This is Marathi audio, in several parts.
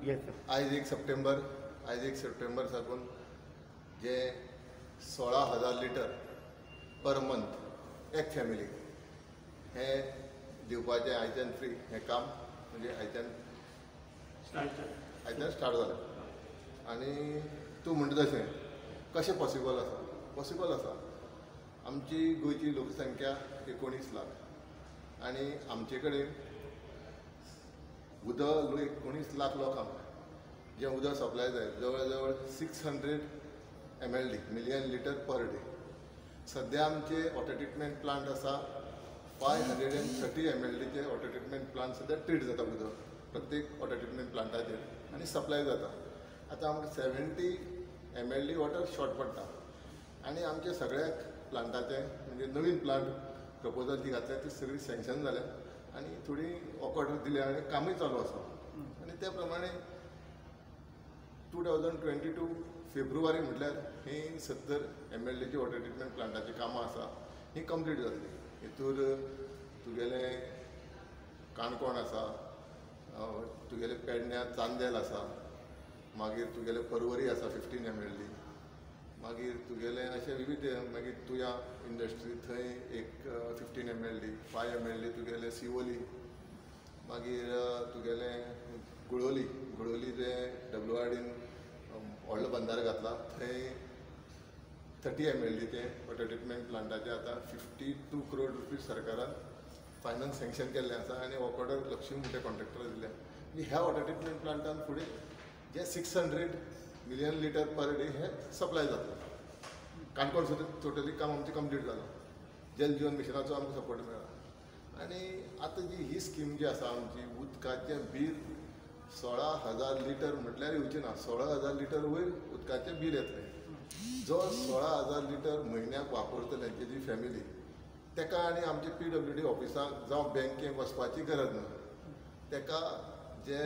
Yes sir. आयज 1 सप्टेंबर साकून जे 16,000 लिटर पर मंथ एक फॅमिलीक हे दिवपाचें आयच्यान फ्री हें काम म्हणजे आयच्यान स्टार्ट जालें. आनी तूं म्हणटा तशें कशें पॉसिबल आसा? पॉसिबल आसा. आमची गोंयची लोकसंख्या 19 लाख आनी आमचे कडेन उदक 19 लाख लोकांक जें उदक सप्लाय जाय जवळ जवळ 600 mld million litre per day. सद्या आमचे वॉटर ट्रिटमेंट प्लांट आसा 530 mldचे वॉटर ट्रिटमेंट प्लांट सद्या ट्रीट जाता उदक प्रत्येक वॉटर ट्रिटमेंट प्लांटाचेर आनी सप्लाय जाता. आतां आमकां 70 mld वॉटर शॉर्ट पडटा आनी आमचे सगळ्याक प्लांटाचे म्हणजे नवीन प्लांट प्रपोजल जी घातल्या ती सगळी सँक्शन जाल्या आनी थोडी वर्क ऑर्डर दिल्या आनी कामूय चालू आसा. आनी त्या प्रमाणे 2022 फेब्रुवारी म्हटल्यार ही 70 mldची वॉटर ट्रिटमेंट प्लांटाची कामां आसा ही कंप्लीट जातली. हितूर तुगेले काणकोण आसा, तुगेले पेडण्यां चांदेल आसा, मागीर तुगेले पर्वरी आसा 15 mld, मागीर तुगेले अशे विविध मागीर तुया इंडस्ट्री थंय एक 15 mld, 5 mld तुगेले सिवोली, मागीर तुगेले गुळोली जे WRDन व्हडलो बंदार घातला थंय 30 mldचे वॉटर ट्रिटमेंट प्लांटाचे आतां 52 crore रुपीज सरकारान फायनान्स सँक्शन केल्लें आसा आनी वर्क ऑर्डर लक्ष्मी म्हणटे कॉन्ट्रॅक्टराक दिल्या. ह्या वॉटर ट्रिटमेंट प्लांटान फुडें जे 600 मिलियन लिटर पर डे हे सप्लाय जातलें. काणकोण सुद्दां टोटली काम आमचें कंप्लीट जालां. जल जीवन मिशनाचो आमकां सपोर्ट मेळ्ळा. आनी आतां ही स्कीम जी आसा आमची उदकाचें बील 16,000 लिटर म्हटल्यार येवचें ना. 16,000 लिटर वयर उदकाचें बील येतलें. जो 16,000 लिटर म्हयन्याक वापरतले जी फॅमिली तेका आनी आमचे PWD ऑफिसाक जावं बँकेक वचपाची गरज ना. तेका जे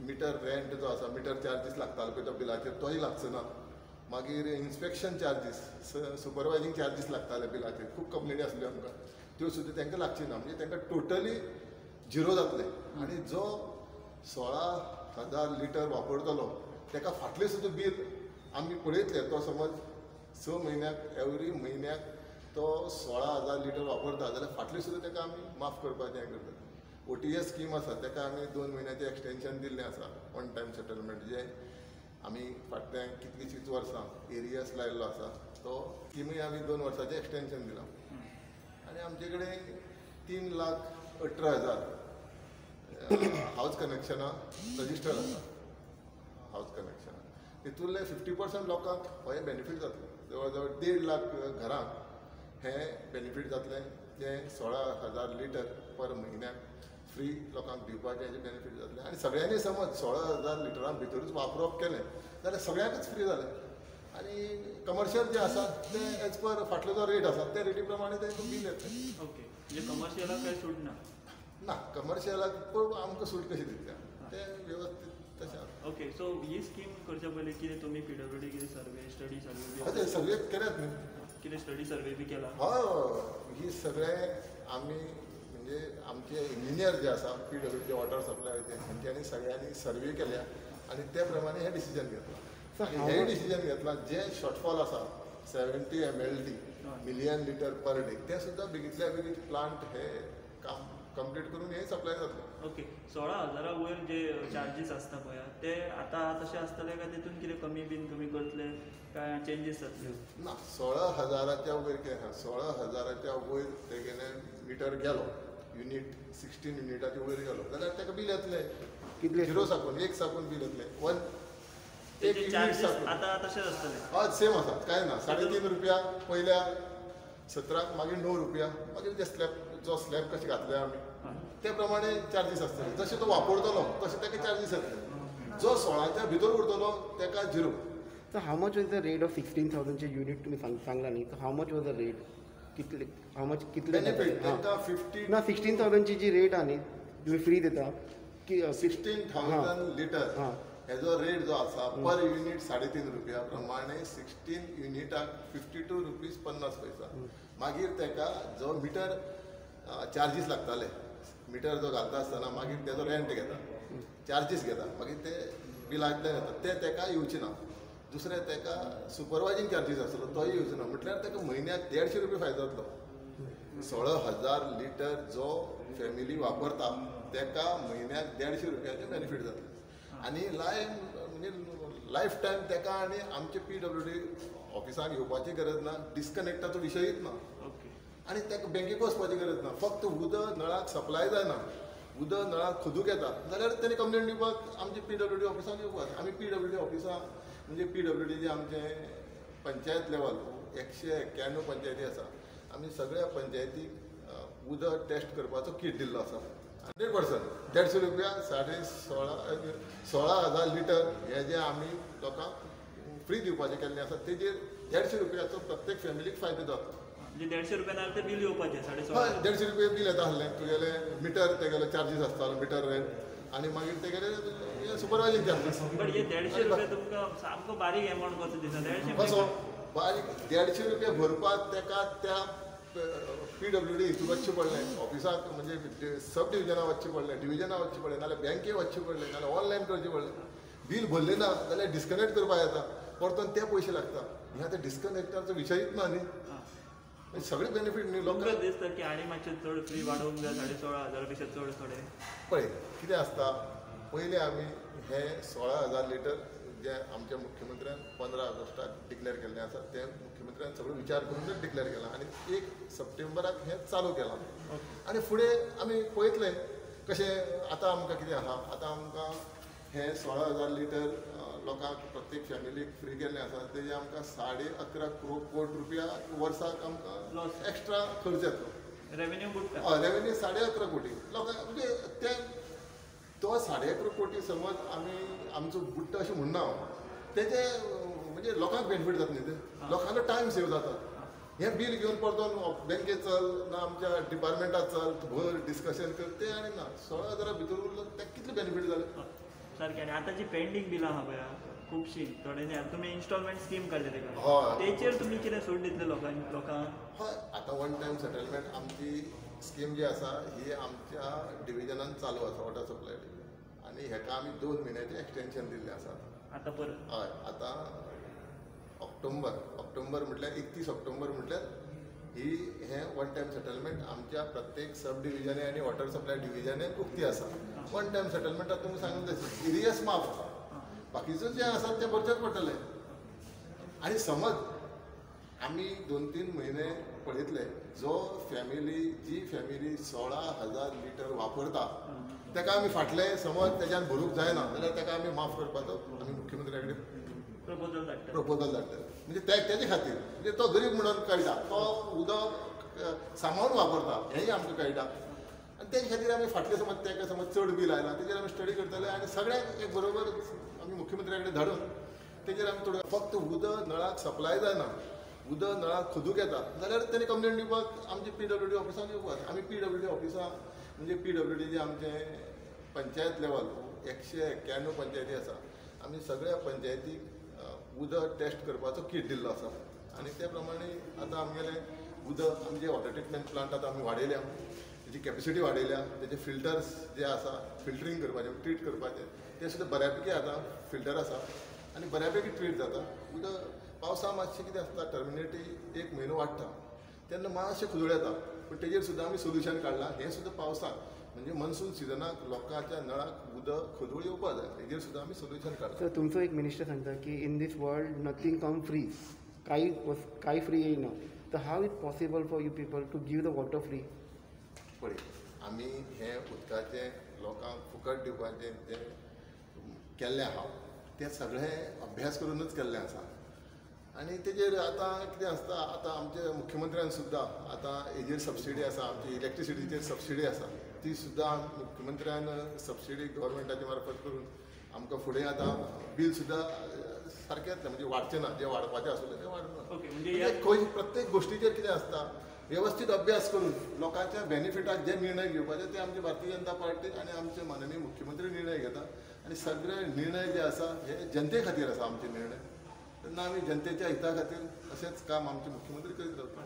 मिटर रेंट जो आसा मिटर चार्जीस लागतालो पळय तो बिलाचेर तोय लागचो ना. मागीर इन्स्पेक्शन चार्जीस सुपरवायजींग चार्जीस लागताले बिलाचेर खूब कंप्लेनी आसल्यो आमकां त्यो सुद्दां तांकां लागची ना. म्हणजे तांकां टोटली झिरो जातलें. आनी जो 16,000 लिटर वापरतलो ताका फाटलें सुद्दां बील आमी पळयतले. तो समज 6 म्हयन्याक एवरी म्हयन्याक तो 16,000 लिटर वापरता जाल्यार फाटलें सुद्दां ताका आमी माफ करपाचें हें करता. OTS स्कीम आसा ताका आमी 2 म्हयन्याचें एक्सटेंशन दिल्लें आसा वन टायम सेटलमेंट जे आमी फाटल्या कितलींशींच वर्सां एरियस लायिल्लो आसा तो स्किमीय आमी 2 वर्साचें एक्सटेंशन दिलां. आनी आमचे कडेन 3,18,000 हावज कनेक्शनां रजिस्टर्ड आसा. हावज कनेक्शनां तितूंतले 50% लोकांक हो बेनिफीट जातलो. जवळ जवळ 1.5 लाख घरांक हे बेनिफीट जातले जे 16,000 लिटर पर म्हयन्याक फ्री लोकांक दिवपाचें हेजें बेनिफीट जातलें. आनी सगळ्यांनी समज 16,000 लिटरां भितरूच वापरप केलें जाल्यार सगळ्यांकच फ्री जालें. आनी कमर्शियल जे आसा ते एज पर फाटलो जो रेट आसा त्या रेटी प्रमाणे तांकां बील येतलें. ओके, म्हणजे कमर्शियलाक कांय सूट ना? ना, कमर्शियलाक पळय आमकां सूट कशी दितल्या ते वेवस्थीत तशें आसा. ओके, सो ही स्कीम करच्या पयलीं कितें तुमी PWD कितें सर्वे स्टडी सर्वे हय सगळे केल्यात न्ही. कितें स्टडी सर्वे बी केला? हय, ही सगळे आमी म्हणजे आमचे इंजिनियर जे आसा PWD वॉटर सप्लायचे हांच्यांनी सगळ्यांनी सर्वे केल्या आनी त्या प्रमाणे हे डिसिजन घेतलां. हे डिसिजन घेतलां जे शॉर्टफॉल आसा 70 mld million litre per day ते सुद्दां बेगींतल्या बेगीन प्लांट हे काम कंप्लीट करून हे सप्लाय जातले. ओके, 16,000 वयर जे चार्जीस आसता पळय ते आतां तशें आसतले काय तितून कितें कमी करतले काय चेंजीस जातले? ना, 16,000च्या वयर कितें 16,000च्या वयर तेगेले मिटर गेलो युनिट 16 युनिटाच्या वयर गेलो जाल्यार ताका बील येतलें. कितले? 0 साकून 1 साकून बील येतलें. एक युनिट साकून आतां तशें आसतलें? हय सेम आसा, कांय ना. 3.5 रुपया पयल्या 17 मागीर 9 रुपया मागीर जे जो स्लॅब कशें घातले आमी ते प्रमाणे चार्जीस आसतले. जशें तो वापरतलो तशें ताका चार्जीस येतले. जो 16च्या भितर उरतलो ताका 0. So how much was the rate of 16,000चे युनिट तुम्ही सांगला न्ही, so how much was the rate? कितले how much कितले बेनिफीट तांकां 50 ना 16,000ची जी रेट आहा न्ही तुम्ही फ्री दिता की 16,000 लिटर हेजो रेट जो आसा पर युनिट 3.5 रुपया प्रमाणे 16 युनिटाक 52 रुपीज 50 पैसा. मागीर ताका जो मिटर चार्जीस लागताले मिटर जो घालता आसतना मागीर तेजो रेंट घेता चार्जीस घेता मागीर ते बिलांतल्यान येता ते ताका येवचे ना. दुसरे ताका सुपरवायजींग चार्जीस आसलो तोय येवचो ना. म्हटल्यार ताका म्हयन्याक 150 रुपया फायदो जातलो. 16,000 लिटर जो फॅमिली वापरता ताका म्हयन्याक 150 रुपयाचे बेनिफीट जातले. आनी लायफ टायम ताका आनी आमचे PWD ऑफिसाक येवपाची गरज ना. डिस्कनेक्टाचो विशयच ना. ओके. आनी ताका बँकेक वचपाची गरज ना. फक्त उदक नळाक सप्लाय जायना, उदक नळाक खोदूक येता जाल्यार तेणी कंप्लेन दिवपाक आमचे PWD ऑफिसाक येवपाक. आमी PWD ऑफिसां म्हणजे PWD जे आमचे पंचायत लेवल 191 पंचायती आसा. आमी सगळ्या पंचायतीक उदक टेस्ट करपाचो किट दिल्लो आसा. 100% 150 रुपया 16,000 लिटर हे जे आमी लोकांक फ्री दिवपाचें केल्लें आसा तेजेर 150 रुपयाचो प्रत्येक फॅमिलीक फायदो जाता. म्हणजे 150 रुपयान ते बिल येवपाचें 16.5. हय 150 रुपया बिल येता आसलें. तुगेले मिटर तेगेलो चार्जीस आसतालो मिटर रेंट आनी मागीर तेगेले सुपरवायजींग चार्जीस. बट हे 150 रुपया तुमकां सामको बारीक एमावंट कसो दिसता. 150 कसो बारीक 150 रुपया भरपाक ताका त्या PWD हितून वचचें पडलें ऑफिसाक म्हणजे सब डिविजनाक वचचें पडलें, डिविजनाक वचचें पडलें नाल्यार बँकेक वचचें पडलें नाल्यार ऑनलायन करचें पडलें. बील भरलें ना जाल्यार डिस्कनेक्ट करपाक येता परतून ते पयशे लागता. ह्या ते डिस्कनेक्टाचो विशयच ना न्ही. सगळे बेनिफीट न्ही तुमकां लोकांक. दिसता की आनी मातशें चड फ्री वाडोवंक जाय 16,500 पेक्षा चड थोडे. पळय कितें आसता पयलीं आमी हे 16,000 लिटर जे आमच्या मुख्यमंत्र्यान 15 ऑगस्टाक डिक्लेअर केल्लें आसा ते मुख्यमंत्र्यान सगळो विचार करूनच डिक्लेअर केला आनी 1 सप्टेंबराक हें चालू केलां. आनी फुडें आमी पळयतले कशें आतां आमकां कितें आसा. आतां आमकां हे 16,000 लिटर लोकांक प्रत्येक फॅमिलीक फ्री केल्लें आसा तेजे आमकां 11.5 कोटी रुपया वर्साक आमकां एक्स्ट्रा खर्च येतलो. रेवेन्यू बुडटा. हय रेवेन्यू 11.5 कोटी लोकांक म्हणजे ते तो 11.5 कोटी समज आमी आमचो बुडटा अशें म्हणना हांव. तेजे म्हणजे लोकांक बेनिफीट जाता न्ही ते. लोकांचो टायम सेव जाता. हें बील घेवन परतून बँकेत चल ना आमच्या डिपार्टमेंटात चल भर डिस्कशन कर तें आनी ना. 16,000 भितर उरलो ताका कितलें बेनिफीट जालें. सारकें. आनी आतां जी पेंडींग बिलां आहा पळय खुबशीं थोड्यांनी तुमी इन्स्टॉलमेंट स्कीम काडले तेका. हय. तेचेर तुमी कितें सूट दितले लोकांक? हय आतां वन टायम सेटलमेंट आमची स्कीम जी आसा ही आमच्या डिविजनान चालू आसा वॉटर सप्लाय डिविजन आनी हेका आमी 2 म्हयन्याचें एक्सटेंशन दिल्लें आसा. आतां परत. हय आतां ऑक्टोबर म्हटल्यार 31 ऑक्टोबर म्हटल्यार ही हें वन टायम सेटलमेंट आमच्या प्रत्येक सब डिविजनी आनी वॉटर सप्लाय डिविजनान उक्ती आसा. वन टायम सेटलमेंटाक तुमी सांगून जाय एरियस माफ बाकीचो जें आसा तें भरचेंच पडटलें. आनी समज आमी 2-3 म्हयने पळयतले जो जी फॅमिली 16,000 लिटर वापरता ताका आमी फाटले समज तेज्यान भरूंक जायना जाल्यार ताका आमी माफ करपाचो आमी मुख्यमंत्र्या कडेन प्रपोजल धाडटा. म्हणजे तेजे खातीर म्हणजे तो गरीब म्हणून कळटा तो उदक सांबाळून वापरता हेंय आमकां कळटा. आनी तेजे खातीर आमी फाटले समज ताका समज चड बील आयलां तेजेर आमी स्टडी करतले आनी सगळ्यांक एक बरोबर आमी मुख्यमंत्र्या कडेन धाडून तेजेर आमी थोडे फक्त उदक नळाक सप्लाय जायना उदक नळाक खोदूक येता जाल्यार तेणी कंप्लेन दिवपाक आमचे PWD ऑफिसाक येवपाक. आमी PWD ऑफिसां म्हणजे PWD जे आमचे पंचायत लेवल 191 पंचायती आसा आमी सगळ्या पंचायतीक उदक टेस्ट करपाचो किट दिल्लो आसा. आनी ते प्रमाणे आतां आमगेलें उदक आमचे वॉटर ट्रिटमेंट प्लांट आतां आमी वाडयल्या तेजी कॅपेसिटी वाडयल्या तेजे फिल्टर्स जे आसा फिल्टरींग करपाचें ट्रीट करपाचें ते सुद्दां बऱ्यापैकी आतां फिल्टर आसा आनी बऱ्यापैकी ट्रीट जाता. उदक पावसा मातशें कितें आसता टर्मिनेटी 1 म्हयनो वाडटा तेन्ना मातशें खुदळ येता पूण तेजेर सुद्दां आमी सोल्युशन काडलां. हें सुद्दां पावसाक म्हणजे मनसून सिजनाक लोकांच्या नळाक उदक खोदूळ येवपाक जाय तेजेर सुद्दां आमी सोल्युशन काडलां. सर तुमचो एक मिनिस्टर सांगता की in these world nothing come free. काही फ्री येयना. तर how it possible for you people to give the water free. पळय आमी हें उदकाचें लोकांक फुकट दिवपाचें जें केल्लें आहा तें सगळें अभ्यास करूनच केल्लें आसा. आनी तेजेर आतां कितें आसता आतां आमच्या मुख्यमंत्र्यान सुद्दां आतां हेजेर सबसिडी आसा आमची इलेक्ट्रिसिटीचेर सबसिडी आसा ती सुद्दां मुख्यमंत्र्यान सबसिडी गव्हर्मेंटाच्या मार्फत करून आमकां फुडें आतां बील सुद्दां सारकें येतलें म्हणजे वाडचें ना जें वाडपाचें आसलें तें वाडना. म्हणजे प्रत्येक गोश्टीचेर कितें आसता वेवस्थीत अभ्यास करून लोकांच्या बेनिफिटाक जे निर्णय घेवपाचे ते आमची भारतीय जनता पार्टी आनी आमचे माननीय मुख्यमंत्री निर्णय घेता आनी सगळे निर्णय जे आसा हे जनते खातीर आसा आमचे निर्णय तेन्ना आमी जनतेच्या हिता खातीर अशेंच काम आमचे मुख्यमंत्री करीत रावता.